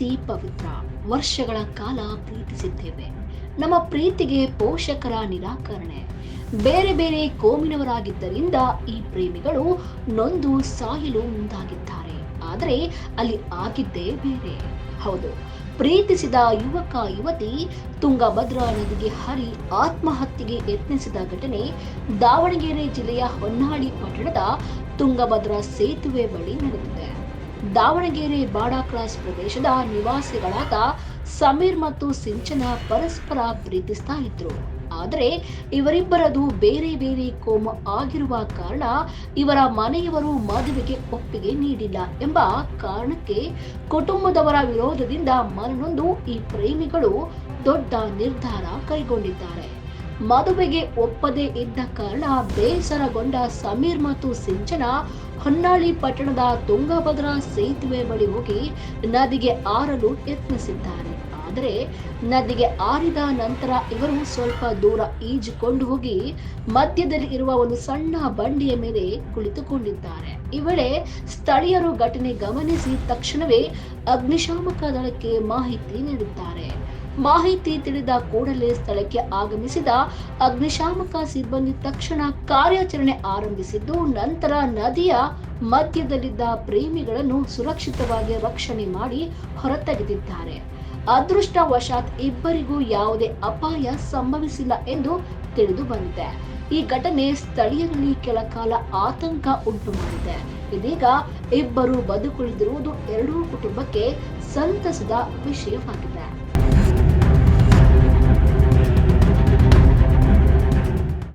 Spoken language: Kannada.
ಪ್ರೀತಿ ಪವಿತ್ರ. ವರ್ಷಗಳ ಕಾಲ ಪ್ರೀತಿಸಿದ್ದೇವೆ. ನಮ್ಮ ಪ್ರೀತಿಗೆ ಪೋಷಕರ ನಿರಾಕರಣೆ. ಬೇರೆ ಬೇರೆ ಕೋಮಿನವರಾಗಿದ್ದರಿಂದ ಈ ಪ್ರೇಮಿಗಳು ನೊಂದು ಸಾಯಲು ಮುಂದಾಗಿದ್ದಾರೆ. ಆದರೆ ಅಲ್ಲಿ ಆಗಿದ್ದೇ ಬೇರೆ. ಹೌದು, ಪ್ರೀತಿಸಿದ ಯುವಕ ಯುವತಿ ತುಂಗಭದ್ರಾ ನದಿಗೆ ಹರಿ ಆತ್ಮಹತ್ಯೆಗೆ ಯತ್ನಿಸಿದ ಘಟನೆ ದಾವಣಗೆರೆ ಜಿಲ್ಲೆಯ ಹೊನ್ನಾಳಿ ಪಟ್ಟಣದ ತುಂಗಭದ್ರಾ ಸೇತುವೆ ಬಳಿ ನಡೆದಿದೆ. ದಾವಣಗೆರೆ ಬಾಡಾ ಕ್ರಾಸ್ ಪ್ರದೇಶದ ನಿವಾಸಿಗಳಾದ ಸಮೀರ್ ಮತ್ತು ಸಿಂಚನ ಪರಸ್ಪರ ಪ್ರೀತಿಸ್ತಾ ಇದ್ರು. ಆದರೆ ಇವರಿಬ್ಬರದು ಬೇರೆ ಬೇರೆ ಕೋಮು ಆಗಿರುವ ಕಾರಣ ಇವರ ಮನೆಯವರು ಮದುವೆಗೆ ಒಪ್ಪಿಗೆ ನೀಡಿಲ್ಲ ಎಂಬ ಕಾರಣಕ್ಕೆ ಕುಟುಂಬದವರ ವಿರೋಧದಿಂದ ಮನನೊಂದು ಈ ಪ್ರೇಮಿಗಳು ದೊಡ್ಡ ನಿರ್ಧಾರ ಕೈಗೊಂಡಿದ್ದಾರೆ. ಮದುವೆಗೆ ಒಪ್ಪದೇ ಇದ್ದ ಕಾರಣ ಬೇಸರಗೊಂಡ ಸಮೀರ್ ಮತ್ತು ಸಿಂಚನ ಹೊನ್ನಾಳಿ ಪಟ್ಟಣದ ತುಂಗಭದ್ರಾ ಸೇತುವೆ ಬಳಿ ಹೋಗಿ ನದಿಗೆ ಆರಲು ಯತ್ನಿಸಿದ್ದಾರೆ. ಆದರೆ ನದಿಗೆ ಆರಿದ ನಂತರ ಇವರು ಸ್ವಲ್ಪ ದೂರ ಈಜಿಕೊಂಡು ಹೋಗಿ ಮಧ್ಯದಲ್ಲಿ ಇರುವ ಒಂದು ಸಣ್ಣ ಬಂಡಿಯ ಮೇಲೆ ಕುಳಿತುಕೊಂಡಿದ್ದಾರೆ. ಈ ವೇಳೆ ಸ್ಥಳೀಯರು ಘಟನೆ ಗಮನಿಸಿ ತಕ್ಷಣವೇ ಅಗ್ನಿಶಾಮಕ ದಳಕ್ಕೆ ಮಾಹಿತಿ ನೀಡುತ್ತಾರೆ. ಮಾಹಿತಿ ತಿಳಿದ ಕೂಡಲೇ ಸ್ಥಳಕ್ಕೆ ಆಗಮಿಸಿದ ಅಗ್ನಿಶಾಮಕ ಸಿಬ್ಬಂದಿ ತಕ್ಷಣ ಕಾರ್ಯಾಚರಣೆ ಆರಂಭಿಸಿದ್ದು, ನಂತರ ನದಿಯ ಮಧ್ಯದಲ್ಲಿದ್ದ ಪ್ರೇಮಿಗಳನ್ನು ಸುರಕ್ಷಿತವಾಗಿ ರಕ್ಷಣೆ ಮಾಡಿ ಹೊರತೆಗೆದಿದ್ದಾರೆ. ಅದೃಷ್ಟವಶಾತ್ ಇಬ್ಬರಿಗೂ ಯಾವುದೇ ಅಪಾಯ ಸಂಭವಿಸಿಲ್ಲ ಎಂದು ತಿಳಿದು ಬಂದಿದೆ. ಈ ಘಟನೆ ಸ್ಥಳೀಯರಲ್ಲಿ ಕೆಲ ಕಾಲ ಆತಂಕ ಉಂಟು ಮಾಡಿದೆ. ಇದೀಗ ಇಬ್ಬರು ಬದುಕುಳಿದಿರುವುದು ಎರಡೂ ಕುಟುಂಬಕ್ಕೆ ಸಂತಸದ ವಿಷಯವಾಗಿದೆ.